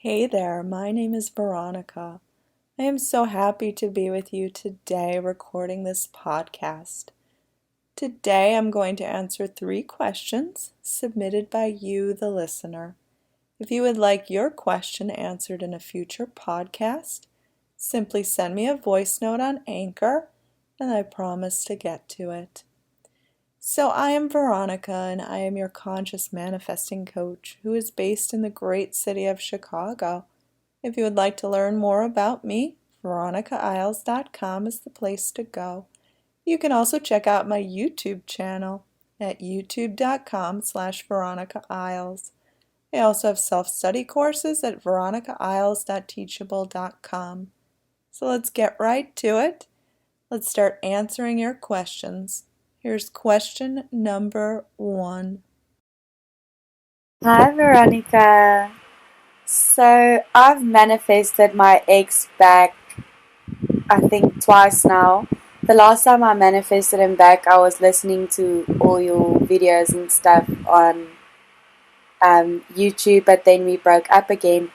Hey there, my name is Veronica. I am so happy to be with you today recording this podcast. Today I'm going to answer 3 questions submitted by you, the listener. If you would like your question answered in a future podcast, simply send me a voice note on Anchor and I promise to get to it. So, I am Veronica and I am your conscious manifesting coach who is based in the great city of Chicago. If you would like to learn more about me, VeronicaIsles.com is the place to go. You can also check out my YouTube channel at youtube.com/VeronicaIsles. I also have self-study courses at VeronicaIsles.teachable.com. So let's get right to it. Let's start answering your questions. Here's question number 1. Hi, Veronica. So I've manifested my ex back, I think twice now. The last time I manifested him back, I was listening to all your videos and stuff on YouTube, but then we broke up again.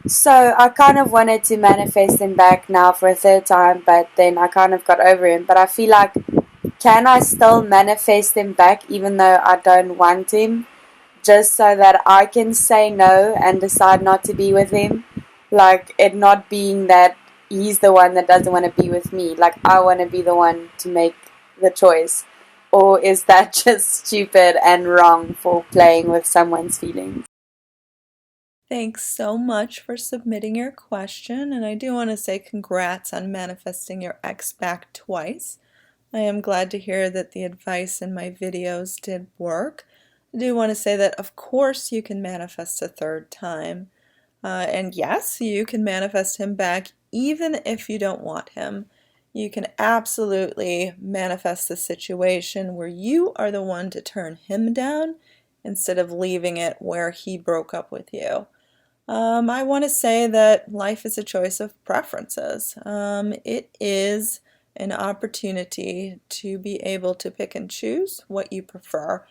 So I kind of wanted to manifest him back now for a third time, but then I kind of got over him. But I feel like, can I still manifest him back even though I don't want him? Just so that I can say no and decide not to be with him. Like, it not being that he's the one that doesn't want to be with me. Like, I want to be the one to make the choice. Or is that just stupid and wrong for playing with someone's feelings? Thanks so much for submitting your question, and I do want to say congrats on manifesting your ex back twice. I am glad to hear that the advice in my videos did work. I do want to say that, of course, you can manifest a third time. And yes, you can manifest him back even if you don't want him. You can absolutely manifest the situation where you are the one to turn him down instead of leaving it where he broke up with you. I want to say that life is a choice of preferences. It is an opportunity to be able to pick and choose what you prefer.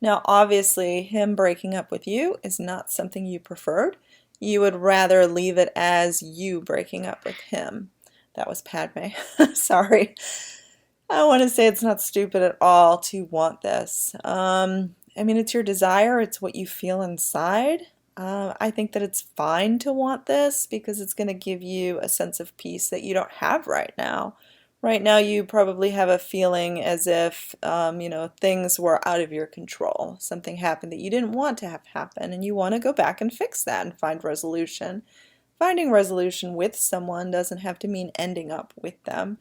Now, obviously, him breaking up with you is not something you preferred. You would rather leave it as you breaking up with him. That was Padme. Sorry. I want to say it's not stupid at all to want this. It's your desire, it's what you feel inside. I think that it's fine to want this because it's going to give you a sense of peace that you don't have right now. Right now, you probably have a feeling as if, things were out of your control. Something happened that you didn't want to have happen, and you want to go back and fix that and find resolution. Finding resolution with someone doesn't have to mean ending up with them.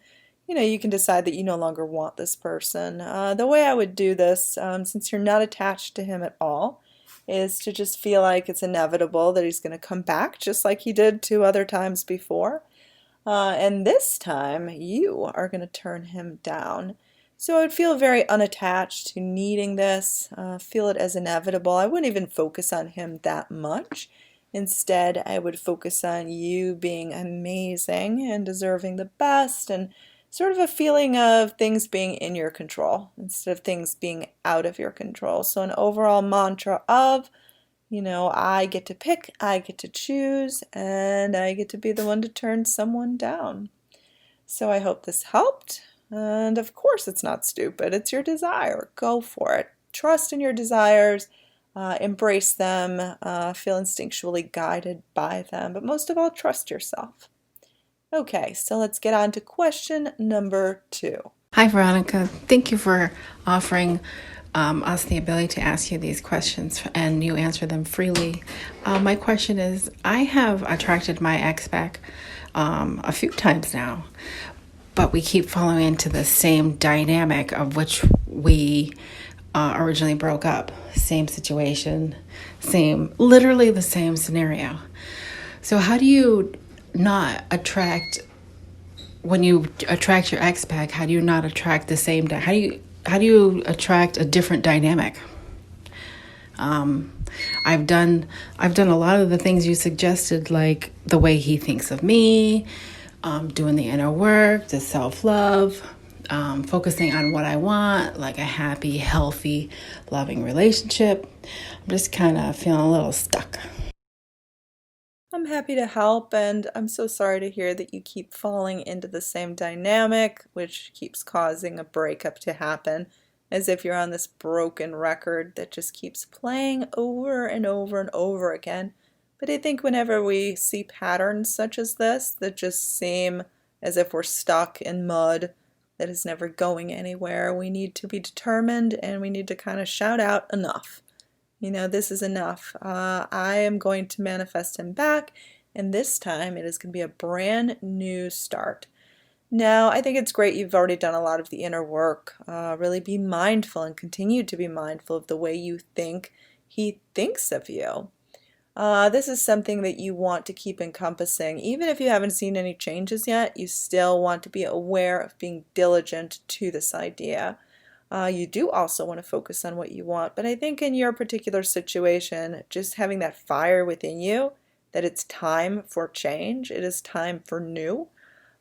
You can decide that you no longer want this person. The way I would do this, since you're not attached to him at all, is to just feel like it's inevitable that he's going to come back just like he did 2 other times before. And this time, you are going to turn him down. So I would feel very unattached to needing this, feel it as inevitable. I wouldn't even focus on him that much. Instead, I would focus on you being amazing and deserving the best and sort of a feeling of things being in your control instead of things being out of your control. So an overall mantra of, I get to pick, I get to choose, and I get to be the one to turn someone down. So I hope this helped. And of course, it's not stupid. It's your desire. Go for it. Trust in your desires. Embrace them. Feel instinctually guided by them. But most of all, trust yourself. Okay, so let's get on to question number 2. Hi, Veronica. Thank you for offering us the ability to ask you these questions and you answer them freely. My question is, I have attracted my ex back a few times now, but we keep falling into the same dynamic of which we originally broke up. Same situation, literally the same scenario. So how do you not attract, when you attract your ex back, how do you not attract the same, how do you attract a different dynamic? I've done a lot of the things you suggested, like the way he thinks of me, doing the inner work, the self-love, focusing on what I want, like a happy, healthy, loving relationship. I'm just kind of feeling a little stuck. I'm happy to help, and I'm so sorry to hear that you keep falling into the same dynamic, which keeps causing a breakup to happen, as if you're on this broken record that just keeps playing over and over and over again. But I think whenever we see patterns such as this that just seem as if we're stuck in mud that is never going anywhere, we need to be determined and we need to kind of shout out enough. This is enough. I am going to manifest him back, and this time it is going to be a brand new start. Now, I think it's great you've already done a lot of the inner work. Really be mindful and continue to be mindful of the way you think he thinks of you. This is something that you want to keep encompassing. Even if you haven't seen any changes yet, you still want to be aware of being diligent to this idea. You do also want to focus on what you want, but I think in your particular situation, just having that fire within you, that it's time for change, it is time for new.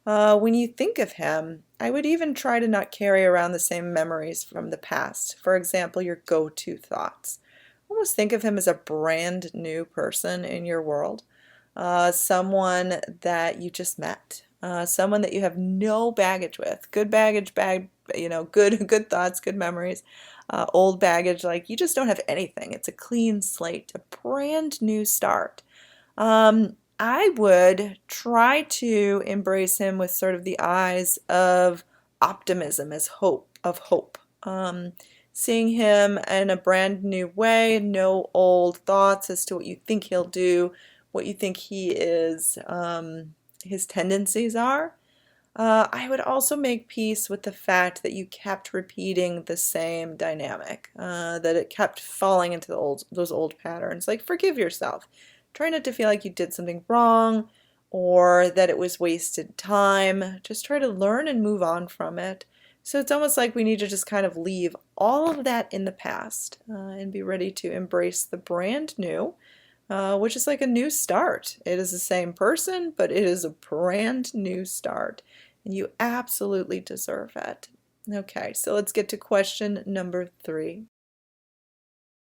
When you think of him, I would even try to not carry around the same memories from the past. For example, your go-to thoughts. Almost think of him as a brand new person in your world, someone that you just met, someone that you have no baggage with. Good baggage, good thoughts, good memories. Old baggage, like you just don't have anything. It's a clean slate, a brand new start. I would try to embrace him with sort of the eyes of optimism, as hope. Seeing him in a brand new way, no old thoughts as to what you think he'll do, what you think he is, his tendencies are. I would also make peace with the fact that you kept repeating the same dynamic, that it kept falling into those old patterns. Like, forgive yourself. Try not to feel like you did something wrong or that it was wasted time. Just try to learn and move on from it. So it's almost like we need to just kind of leave all of that in the past and be ready to embrace the brand new, which is like a new start. It is the same person, but it is a brand new start. And you absolutely deserve it. Okay, so let's get to question number 3.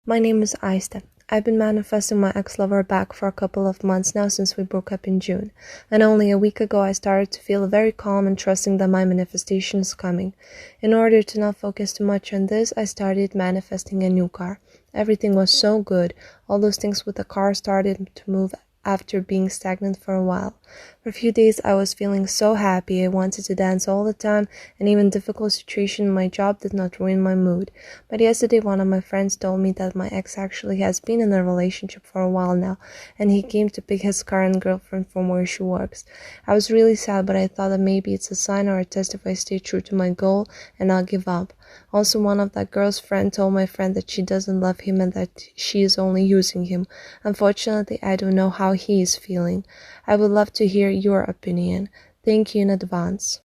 My name is Aista. I've been manifesting my ex-lover back for a couple of months now since we broke up in June, and only a week ago I started to feel very calm and trusting that my manifestation is coming. In order to not focus too much on this, I started manifesting a new car. Everything was so good. All those things with the car started to move after being stagnant for a while. For a few days I was feeling so happy. I wanted to dance all the time, and even difficult situation in my job did not ruin my mood. But yesterday one of my friends told me that my ex actually has been in a relationship for a while now, and he came to pick his current girlfriend from where she works. I was really sad, but I thought that maybe it's a sign or a test if I stay true to my goal and not give up. Also, one of that girl's friend told my friend that she doesn't love him and that she is only using him. Unfortunately, I don't know how he is feeling. I would love to hear your opinion. Thank you in advance.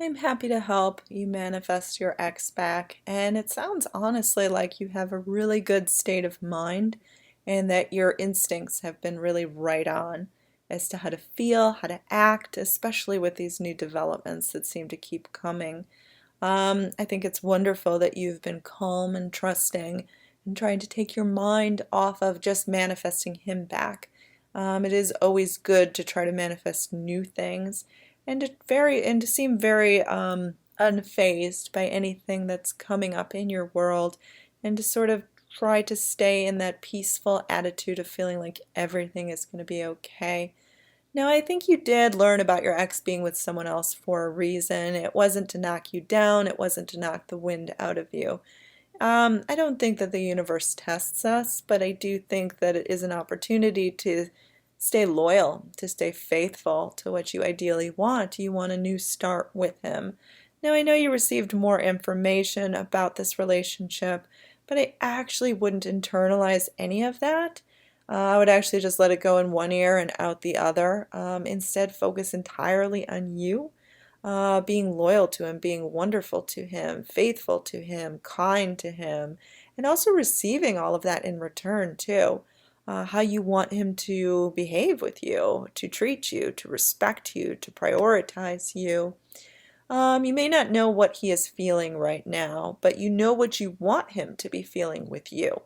I'm happy to help you manifest your ex back, and it sounds honestly like you have a really good state of mind and that your instincts have been really right on as to how to feel, how to act, especially with these new developments that seem to keep coming. I think it's wonderful that you've been calm and trusting and trying to take your mind off of just manifesting him back. It is always good to try to manifest new things and to seem very unfazed by anything that's coming up in your world, and to sort of try to stay in that peaceful attitude of feeling like everything is going to be okay. Now, I think you did learn about your ex being with someone else for a reason. It wasn't to knock you down. It wasn't to knock the wind out of you. I don't think that the universe tests us, but I do think that it is an opportunity to stay loyal, to stay faithful to what you ideally want. You want a new start with him. Now, I know you received more information about this relationship, but I actually wouldn't internalize any of that. I would actually just let it go in one ear and out the other. Instead, focus entirely on you, being loyal to him, being wonderful to him, faithful to him, kind to him, and also receiving all of that in return, too. How you want him to behave with you, to treat you, to respect you, to prioritize you. You may not know what he is feeling right now, but you know what you want him to be feeling with you.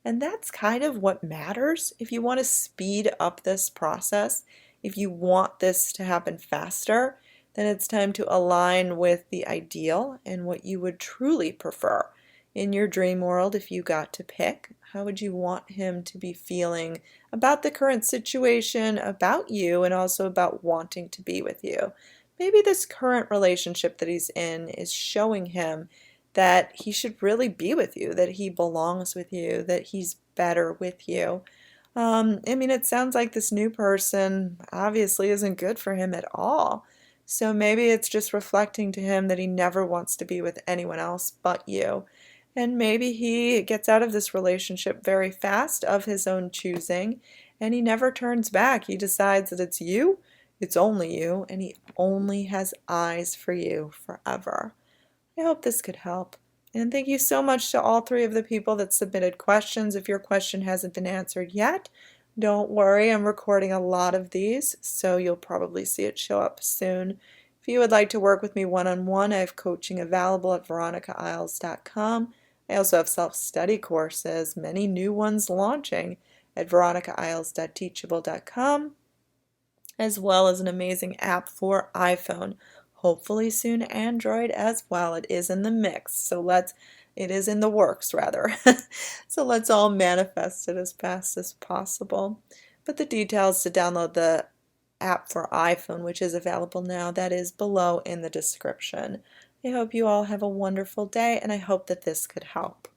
And that's kind of what matters. If you want to speed up this process, if you want this to happen faster, then it's time to align with the ideal and what you would truly prefer. In your dream world, if you got to pick, how would you want him to be feeling about the current situation, about you, and also about wanting to be with you? Maybe this current relationship that he's in is showing him that he should really be with you, that he belongs with you, that he's better with you. I mean, it sounds like this new person obviously isn't good for him at all. So maybe it's just reflecting to him that he never wants to be with anyone else but you. And maybe he gets out of this relationship very fast of his own choosing, and he never turns back. He decides that it's you, it's only you, and he only has eyes for you forever. I hope this could help. And thank you so much to all three of the people that submitted questions. If your question hasn't been answered yet, don't worry, I'm recording a lot of these, so you'll probably see it show up soon. If you would like to work with me one-on-one, I have coaching available at VeronicaIsles.com. I also have self-study courses, many new ones launching at VeronicaIsles.teachable.com, as well as an amazing app for iPhone. Hopefully soon Android as well. It is in the mix, it is in the works rather. So let's all manifest it as fast as possible. But the details to download the app for iPhone, which is available now, that is below in the description. I hope you all have a wonderful day, and I hope that this could help.